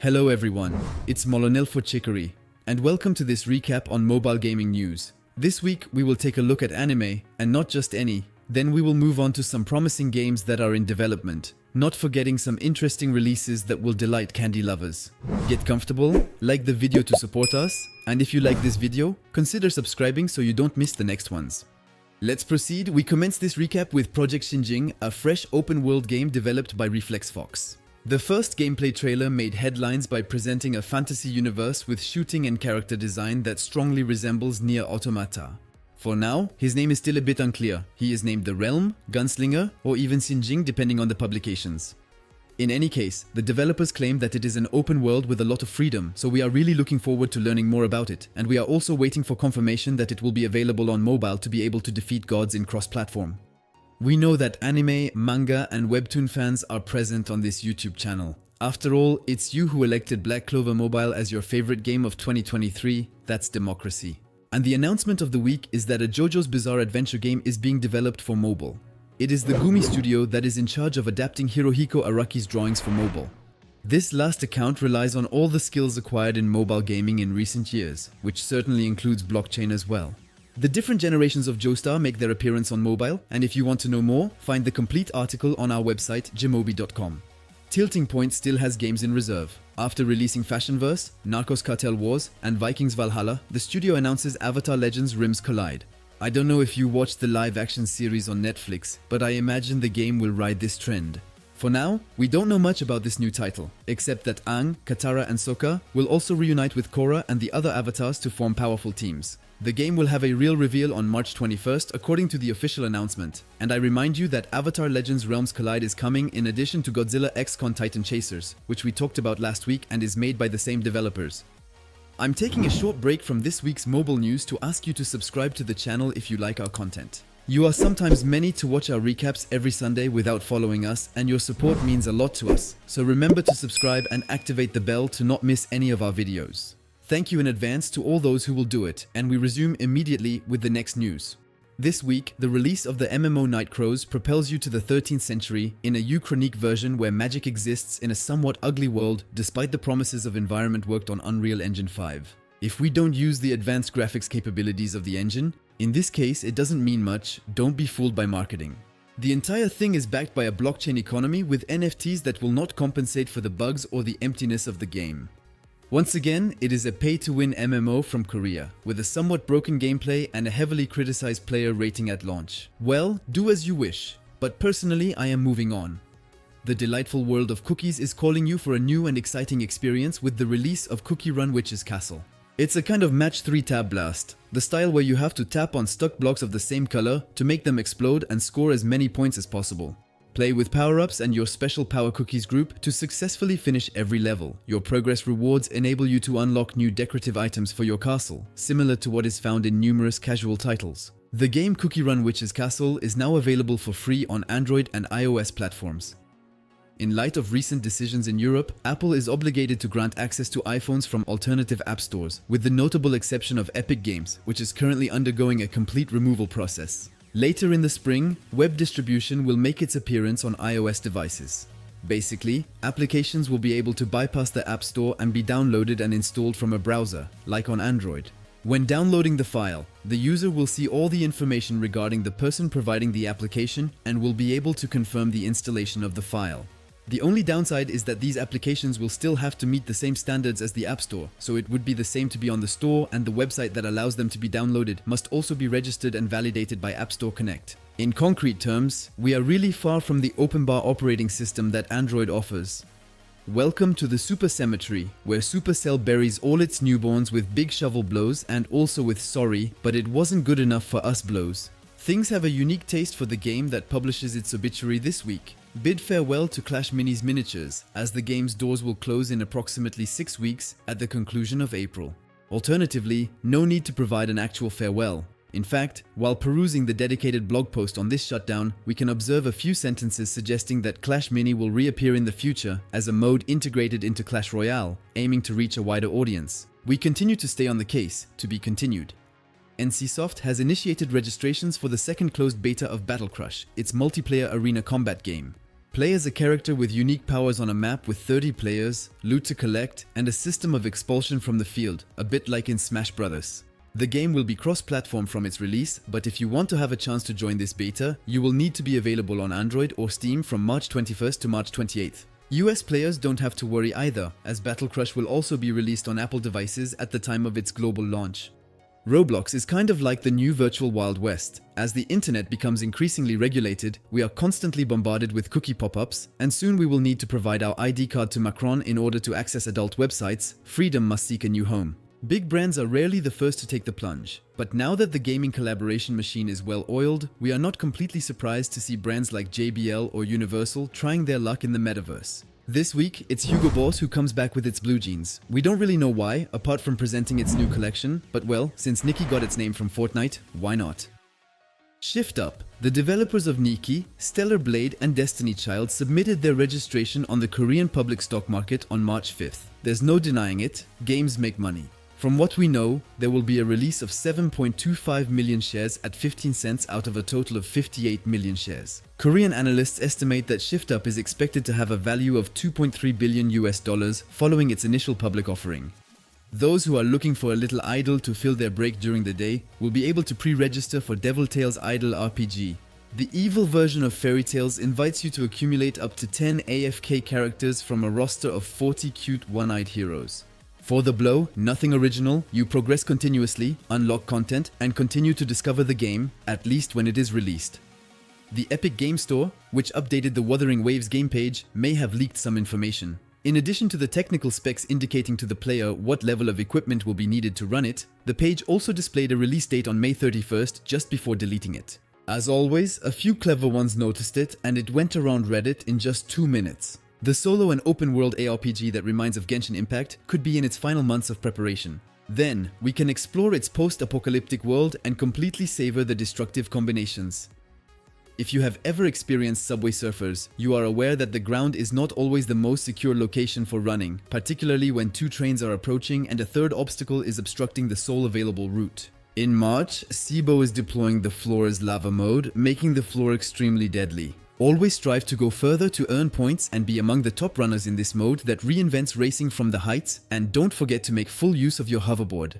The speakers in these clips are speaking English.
Hello everyone, it's Molonel for Chicory, and welcome to this recap on mobile gaming news. This week we will take a look at anime, and not just any. Then we will move on to some promising games that are in development, not forgetting some interesting releases that will delight candy lovers. Get comfortable, like the video to support us, and if you like this video, consider subscribing so you don't miss the next ones. Let's proceed. We commence this recap with Project Xunjing, a fresh open-world game developed by Reflex Fox. The first gameplay trailer made headlines by presenting a fantasy universe with shooting and character design that strongly resembles Nier Automata. For now, his name is still a bit unclear. He is named The Realm, Gunslinger, or even Xunjing depending on the publications. In any case, the developers claim that it is an open world with a lot of freedom, so we are really looking forward to learning more about it, and we are also waiting for confirmation that it will be available on mobile to be able to defeat gods in cross-platform. We know that anime, manga, and webtoon fans are present on this YouTube channel. After all, it's you who elected Black Clover Mobile as your favorite game of 2023, that's democracy. And the announcement of the week is that a JoJo's Bizarre Adventure game is being developed for mobile. It is the Gumi studio that is in charge of adapting Hirohiko Araki's drawings for mobile. This last account relies on all the skills acquired in mobile gaming in recent years, which certainly includes blockchain as well. The different generations of Joestar make their appearance on mobile, and if you want to know more, find the complete article on our website jimobi.com. Tilting Point still has games in reserve. After releasing Fashionverse, Narcos Cartel Wars, and Vikings Valhalla, the studio announces Avatar Legends Rims Collide. I don't know if you watched the live-action series on Netflix, but I imagine the game will ride this trend. For now, we don't know much about this new title, except that Aang, Katara and Sokka will also reunite with Korra and the other avatars to form powerful teams. The game will have a real reveal on March 21st according to the official announcement, and I remind you that Avatar Legends Realms Collide is coming in addition to Godzilla X Con Titan Chasers, which we talked about last week and is made by the same developers. I'm taking a short break from this week's mobile news to ask you to subscribe to the channel if you like our content. You are sometimes many to watch our recaps every Sunday without following us, and your support means a lot to us, so remember to subscribe and activate the bell to not miss any of our videos. Thank you in advance to all those who will do it, and we resume immediately with the next news. This week, the release of the MMO Night Crows propels you to the 13th century in a uchronique version where magic exists in a somewhat ugly world despite the promises of environment worked on Unreal Engine 5. If we don't use the advanced graphics capabilities of the engine, in this case it doesn't mean much, don't be fooled by marketing. The entire thing is backed by a blockchain economy with NFTs that will not compensate for the bugs or the emptiness of the game. Once again, it is a pay-to-win MMO from Korea, with a somewhat broken gameplay and a heavily criticized player rating at launch. Well, do as you wish, but personally I am moving on. The delightful world of cookies is calling you for a new and exciting experience with the release of Cookie Run Witch's Castle. It's a kind of match 3 tab blast, the style where you have to tap on stuck blocks of the same color to make them explode and score as many points as possible. Play with power-ups and your special Power Cookies group to successfully finish every level. Your progress rewards enable you to unlock new decorative items for your castle, similar to what is found in numerous casual titles. The game Cookie Run Witch's Castle is now available for free on Android and iOS platforms. In light of recent decisions in Europe, Apple is obligated to grant access to iPhones from alternative app stores, with the notable exception of Epic Games, which is currently undergoing a complete removal process. Later in the spring, web distribution will make its appearance on iOS devices. Basically, applications will be able to bypass the App Store and be downloaded and installed from a browser, like on Android. When downloading the file, the user will see all the information regarding the person providing the application and will be able to confirm the installation of the file. The only downside is that these applications will still have to meet the same standards as the App Store, so it would be the same to be on the store, and the website that allows them to be downloaded must also be registered and validated by App Store Connect. In concrete terms, we are really far from the open bar operating system that Android offers. Welcome to the Super Cemetery, where Supercell buries all its newborns with big shovel blows and also with sorry, but it wasn't good enough for us blows. Things have a unique taste for the game that publishes its obituary this week. Bid farewell to Clash Mini's miniatures, as the game's doors will close in approximately 6 weeks at the conclusion of April. Alternatively, no need to provide an actual farewell. In fact, while perusing the dedicated blog post on this shutdown, we can observe a few sentences suggesting that Clash Mini will reappear in the future as a mode integrated into Clash Royale, aiming to reach a wider audience. We continue to stay on the case, to be continued. NCSoft has initiated registrations for the second closed beta of Battle Crush, its multiplayer arena combat game. Play as a character with unique powers on a map with 30 players, loot to collect, and a system of expulsion from the field, a bit like in Smash Bros. The game will be cross-platform from its release, but if you want to have a chance to join this beta, you will need to be available on Android or Steam from March 21st to March 28th. US players don't have to worry either, as Battle Crush will also be released on Apple devices at the time of its global launch. Roblox is kind of like the new virtual Wild West. As the internet becomes increasingly regulated, we are constantly bombarded with cookie pop-ups, and soon we will need to provide our ID card to Macron in order to access adult websites. Freedom must seek a new home. Big brands are rarely the first to take the plunge, but now that the gaming collaboration machine is well oiled, we are not completely surprised to see brands like JBL or Universal trying their luck in the metaverse. This week, it's Hugo Boss who comes back with its blue jeans. We don't really know why, apart from presenting its new collection, but well, since NIKKE got its name from Fortnite, why not? Shift Up. The developers of NIKKE, Stellar Blade and Destiny Child submitted their registration on the Korean public stock market on March 5th. There's no denying it, games make money. From what we know, there will be a release of 7.25 million shares at 15 cents out of a total of 58 million shares. Korean analysts estimate that Shift Up is expected to have a value of $2.3 billion following its initial public offering. Those who are looking for a little idle to fill their break during the day will be able to pre-register for Devil Tales Idle RPG. The evil version of Fairy Tales invites you to accumulate up to 10 AFK characters from a roster of 40 cute one-eyed heroes. For the blow, nothing original, you progress continuously, unlock content, and continue to discover the game, at least when it is released. The Epic Game Store, which updated the Wuthering Waves game page, may have leaked some information. In addition to the technical specs indicating to the player what level of equipment will be needed to run it, the page also displayed a release date on May 31st just before deleting it. As always, a few clever ones noticed it, and it went around Reddit in just 2 minutes. The solo and open-world ARPG that reminds of Genshin Impact could be in its final months of preparation. Then, we can explore its post-apocalyptic world and completely savor the destructive combinations. If you have ever experienced Subway Surfers, you are aware that the ground is not always the most secure location for running, particularly when 2 trains are approaching and a third obstacle is obstructing the sole available route. In March, SIBO is deploying the floor as lava mode, making the floor extremely deadly. Always strive to go further to earn points and be among the top runners in this mode that reinvents racing from the heights, and don't forget to make full use of your hoverboard.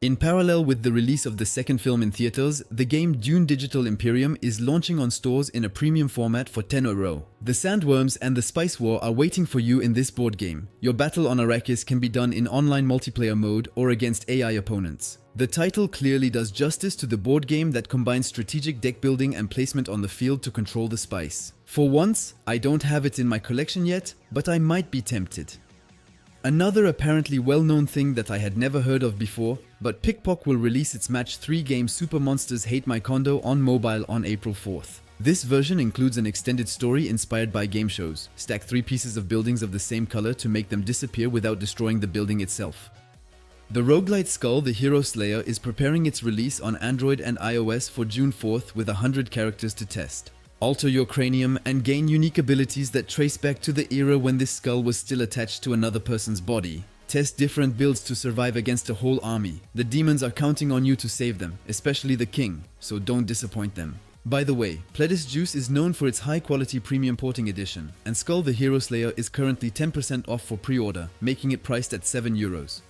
In parallel with the release of the second film in theaters, the game Dune Digital Imperium is launching on stores in a premium format for €10. The Sandworms and the Spice War are waiting for you in this board game. Your battle on Arrakis can be done in online multiplayer mode or against AI opponents. The title clearly does justice to the board game that combines strategic deck building and placement on the field to control the spice. For once, I don't have it in my collection yet, but I might be tempted. Another apparently well-known thing that I had never heard of before, but Pickpock will release its Match 3 game Super Monsters Ate My Condo on mobile on April 4th. This version includes an extended story inspired by game shows. Stack 3 pieces of buildings of the same color to make them disappear without destroying the building itself. The roguelite Skul the Hero Slayer is preparing its release on Android and iOS for June 4th with 100 characters to test. Alter your cranium and gain unique abilities that trace back to the era when this skull was still attached to another person's body. Test different builds to survive against a whole army. The demons are counting on you to save them, especially the king, so don't disappoint them. By the way, Pledis Juice is known for its high-quality premium porting edition, and Skul the Hero Slayer is currently 10% off for pre-order, making it priced at €7.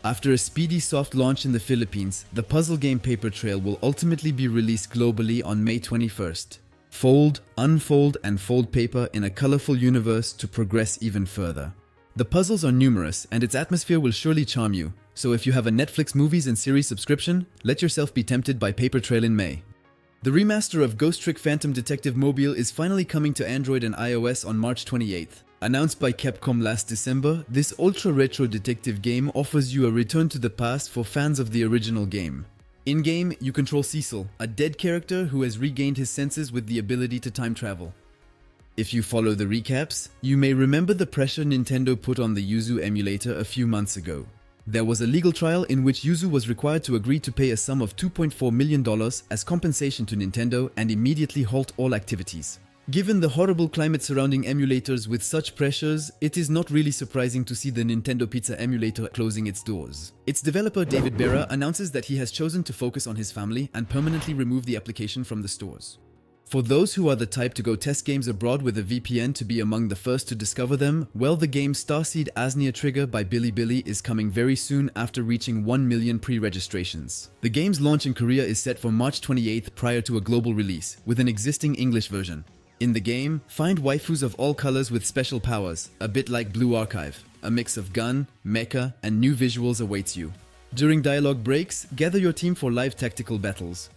After a speedy soft launch in the Philippines, the puzzle game Paper Trail will ultimately be released globally on May 21st. Fold, unfold, and fold paper in a colorful universe to progress even further. The puzzles are numerous, and its atmosphere will surely charm you, so if you have a Netflix movies and series subscription, let yourself be tempted by Paper Trail in May. The remaster of Ghost Trick Phantom Detective Mobile is finally coming to Android and iOS on March 28th. Announced by Capcom last December, this ultra-retro detective game offers you a return to the past for fans of the original game. In-game, you control Cecil, a dead character who has regained his senses with the ability to time travel. If you follow the recaps, you may remember the pressure Nintendo put on the Yuzu emulator a few months ago. There was a legal trial in which Yuzu was required to agree to pay a sum of $2.4 million as compensation to Nintendo and immediately halt all activities. Given the horrible climate surrounding emulators with such pressures, it is not really surprising to see the Nintendo Pizza emulator closing its doors. Its developer David Berra announces that he has chosen to focus on his family and permanently remove the application from the stores. For those who are the type to go test games abroad with a VPN to be among the first to discover them, well, the game Starseed Asnia Trigger by Bilibili is coming very soon after reaching 1 million pre-registrations. The game's launch in Korea is set for March 28th prior to a global release, with an existing English version. In the game, find waifus of all colors with special powers, a bit like Blue Archive. A mix of gun, mecha, and new visuals awaits you. During dialogue breaks, gather your team for live tactical battles.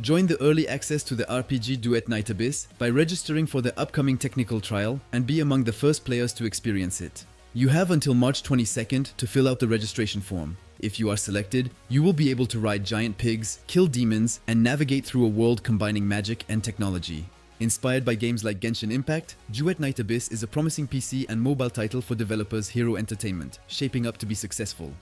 Join the early access to the RPG Duet Night Abyss by registering for the upcoming technical trial and be among the first players to experience it. You have until March 22nd to fill out the registration form. If you are selected, you will be able to ride giant pigs, kill demons, and navigate through a world combining magic and technology. Inspired by games like Genshin Impact, Duet Night Abyss is a promising PC and mobile title for developers Hero Entertainment, shaping up to be successful.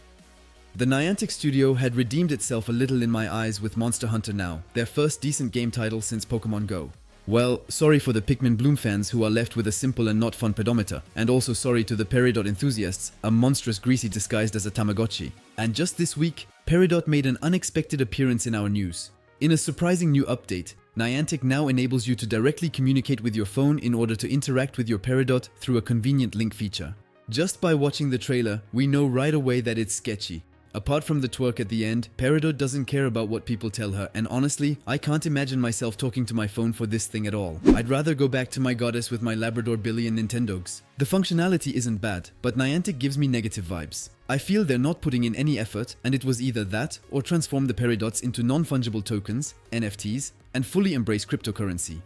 The Niantic studio had redeemed itself a little in my eyes with Monster Hunter Now, their first decent game title since Pokemon Go. Well, sorry for the Pikmin Bloom fans who are left with a simple and not fun pedometer, and also sorry to the Peridot enthusiasts, a monstrous greasy disguised as a Tamagotchi. And just this week, Peridot made an unexpected appearance in our news. In a surprising new update, Niantic now enables you to directly communicate with your phone in order to interact with your Peridot through a convenient link feature. Just by watching the trailer, we know right away that it's sketchy. Apart from the twerk at the end, Peridot doesn't care about what people tell her, and honestly, I can't imagine myself talking to my phone for this thing at all. I'd rather go back to my goddess with my Labrador Billy and Nintendogs. The functionality isn't bad, but Niantic gives me negative vibes. I feel they're not putting in any effort, and it was either that or transform the Peridots into non-fungible tokens, NFTs, and fully embrace cryptocurrency.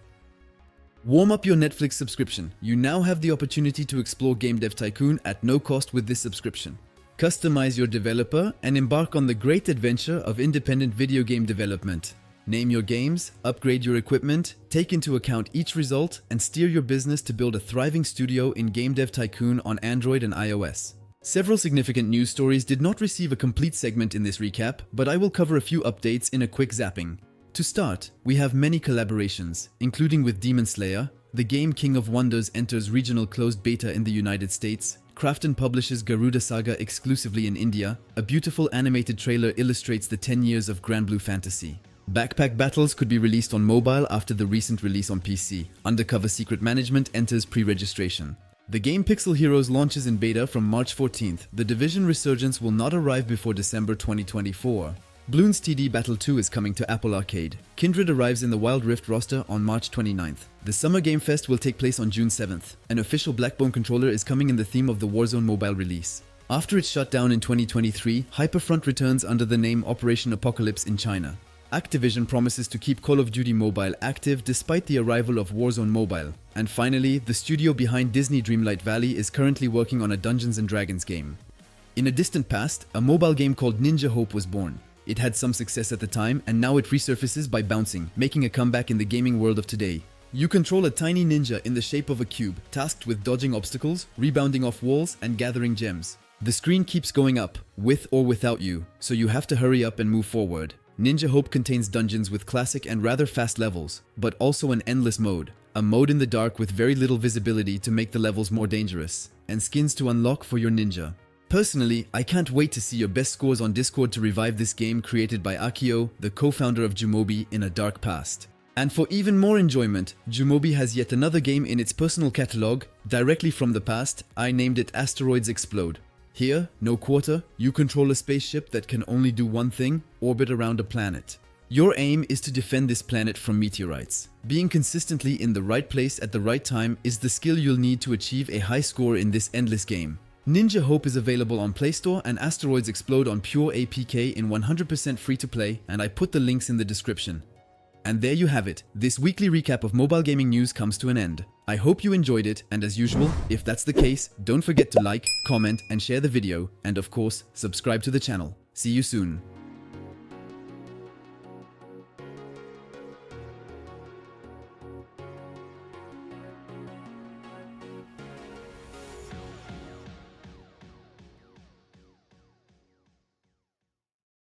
Warm up your Netflix subscription. You now have the opportunity to explore Game Dev Tycoon at no cost with this subscription. Customize your developer and embark on the great adventure of independent video game development. Name your games, upgrade your equipment, take into account each result, and steer your business to build a thriving studio in Game Dev Tycoon on Android and iOS. Several significant news stories did not receive a complete segment in this recap, but I will cover a few updates in a quick zapping. To start, we have many collaborations, including with Demon Slayer. The game King of Wonders enters regional closed beta in the United States. Krafton publishes Garuda Saga exclusively in India. A beautiful animated trailer illustrates the 10 years of Granblue Fantasy. Backpack Battles could be released on mobile after the recent release on PC. Undercover Secret Management enters pre-registration. The game Pixel Heroes launches in beta from March 14th. The Division Resurgence will not arrive before December 2024. Bloons TD Battle 2 is coming to Apple Arcade. Kindred arrives in the Wild Rift roster on March 29th. The Summer Game Fest will take place on June 7th. An official Blackbone controller is coming in the theme of the Warzone mobile release. After its shutdown in 2023, Hyperfront returns under the name Operation Apocalypse in China. Activision promises to keep Call of Duty Mobile active despite the arrival of Warzone Mobile. And finally, the studio behind Disney Dreamlight Valley is currently working on a Dungeons & Dragons game. In a distant past, a mobile game called Ninja Hope was born. It had some success at the time, and now it resurfaces by bouncing, making a comeback in the gaming world of today. You control a tiny ninja in the shape of a cube, tasked with dodging obstacles, rebounding off walls, and gathering gems. The screen keeps going up, with or without you, so you have to hurry up and move forward. Ninja Hope contains dungeons with classic and rather fast levels, but also an endless mode. A mode in the dark with very little visibility to make the levels more dangerous, and skins to unlock for your ninja. Personally, I can't wait to see your best scores on Discord to revive this game created by Akio, the co-founder of Jumobi, in a dark past. And for even more enjoyment, Jumobi has yet another game in its personal catalog, directly from the past. I named it Asteroids Explode. Here, no quarter, you control a spaceship that can only do one thing: orbit around a planet. Your aim is to defend this planet from meteorites. Being consistently in the right place at the right time is the skill you'll need to achieve a high score in this endless game. Ninja Hope is available on Playstore and Asteroids Explode on pure APK in 100% free-to-play, and I put the links in the description. And there you have it. This weekly recap of mobile gaming news comes to an end. I hope you enjoyed it, and as usual, if that's the case, don't forget to like, comment, and share the video, and of course, subscribe to the channel. See you soon.